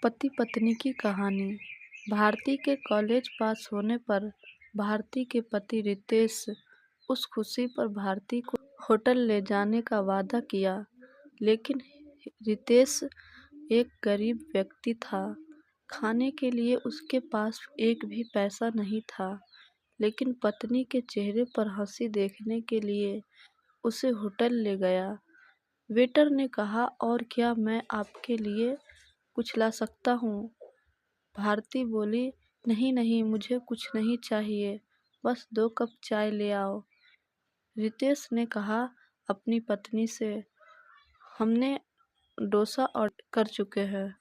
पति पत्नी की कहानी। भारती के कॉलेज पास होने पर भारती के पति रितेश उस खुशी पर भारती को होटल ले जाने का वादा किया, लेकिन रितेश एक गरीब व्यक्ति था। खाने के लिए उसके पास एक भी पैसा नहीं था, लेकिन पत्नी के चेहरे पर हंसी देखने के लिए उसे होटल ले गया। वेटर ने कहा, और क्या मैं आपके लिए कुछ ला सकता हूँ? भारती बोली, नहीं नहीं, मुझे कुछ नहीं चाहिए, बस 2 कप चाय ले आओ। रितेश ने कहा अपनी पत्नी से, हमने डोसा ऑर्डर कर चुके हैं।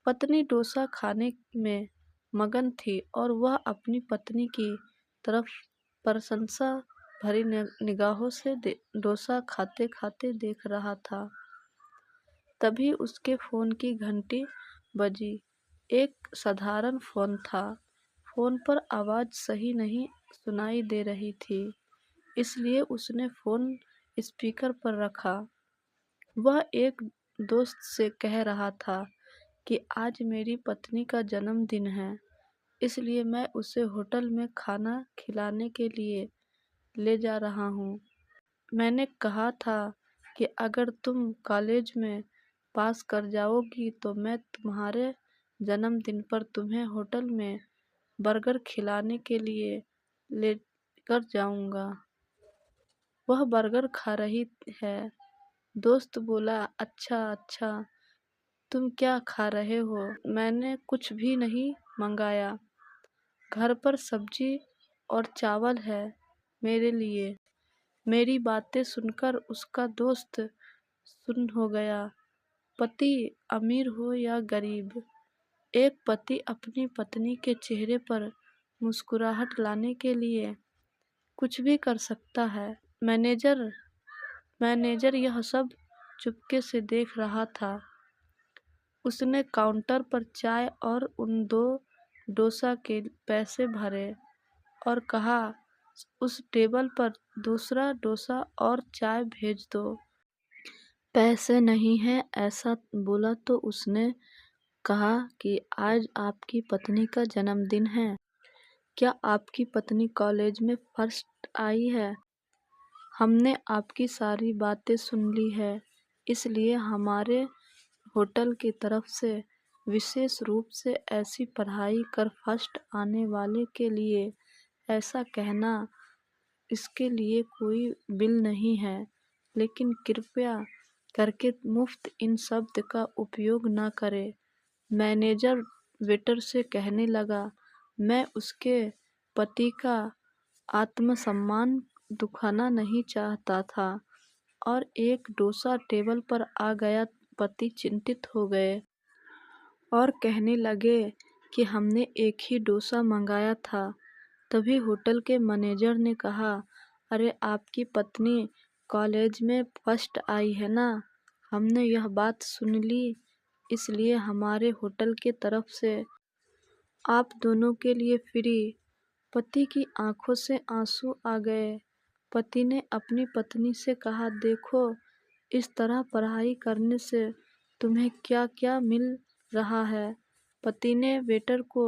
पत्नी डोसा खाने में मगन थी और वह अपनी पत्नी की तरफ प्रशंसा भरी निगाहों से डोसा खाते खाते देख रहा था। तभी उसके फ़ोन की घंटी बजी। एक साधारण फ़ोन था। फ़ोन पर आवाज़ सही नहीं सुनाई दे रही थी, इसलिए उसने फ़ोन स्पीकर पर रखा। वह एक दोस्त से कह रहा था कि आज मेरी पत्नी का जन्मदिन है, इसलिए मैं उसे होटल में खाना खिलाने के लिए ले जा रहा हूँ। मैंने कहा था कि अगर तुम कॉलेज में पास कर जाओगी तो मैं तुम्हारे जन्मदिन पर तुम्हें होटल में बर्गर खिलाने के लिए लेकर जाऊंगा। वह बर्गर खा रही है। दोस्त बोला, अच्छा अच्छा, तुम क्या खा रहे हो? मैंने कुछ भी नहीं मंगाया। घर पर सब्जी और चावल है मेरे लिए। मेरी बातें सुनकर उसका दोस्त सुन्न हो गया। पति अमीर हो या गरीब, एक पति अपनी पत्नी के चेहरे पर मुस्कुराहट लाने के लिए कुछ भी कर सकता है। मैनेजर यह सब चुपके से देख रहा था। उसने काउंटर पर चाय और उन 2 डोसा के पैसे भरे और कहा, उस टेबल पर दूसरा डोसा और चाय भेज दो। पैसे नहीं हैं ऐसा बोला तो उसने कहा कि आज आपकी पत्नी का जन्मदिन है। क्या आपकी पत्नी कॉलेज में फर्स्ट आई है? हमने आपकी सारी बातें सुन ली है, इसलिए हमारे होटल की तरफ से विशेष रूप से ऐसी पढ़ाई कर फर्स्ट आने वाले के लिए ऐसा कहना, इसके लिए कोई बिल नहीं है, लेकिन कृपया करके मुफ्त इन शब्द का उपयोग न करें। मैनेजर वेटर से कहने लगा, मैं उसके पति का आत्मसम्मान दुखाना नहीं चाहता था, और एक डोसा टेबल पर आ गया। पति चिंतित हो गए और कहने लगे कि हमने एक ही डोसा मंगाया था। तभी होटल के मैनेजर ने कहा, अरे आपकी पत्नी कॉलेज में फर्स्ट आई है ना? हमने यह बात सुन ली, इसलिए हमारे होटल के तरफ से आप दोनों के लिए फ्री। पति की आंखों से आंसू आ गए। पति ने अपनी पत्नी से कहा, देखो, इस तरह पढ़ाई करने से तुम्हें क्या क्या मिल रहा है। पति ने वेटर को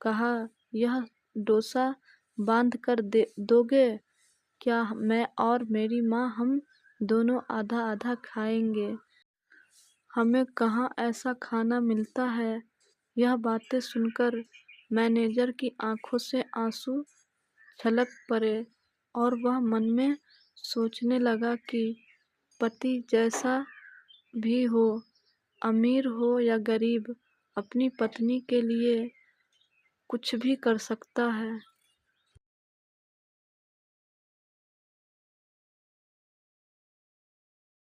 कहा, यह डोसा बांध कर दोगे क्या? मैं और मेरी माँ हम दोनों आधा आधा खाएंगे। हमें कहाँ ऐसा खाना मिलता है। यह बातें सुनकर मैनेजर की आंखों से आंसू छलक पड़े और वह मन में सोचने लगा कि पति जैसा भी हो, अमीर हो या गरीब, अपनी पत्नी के लिए कुछ भी कर सकता है।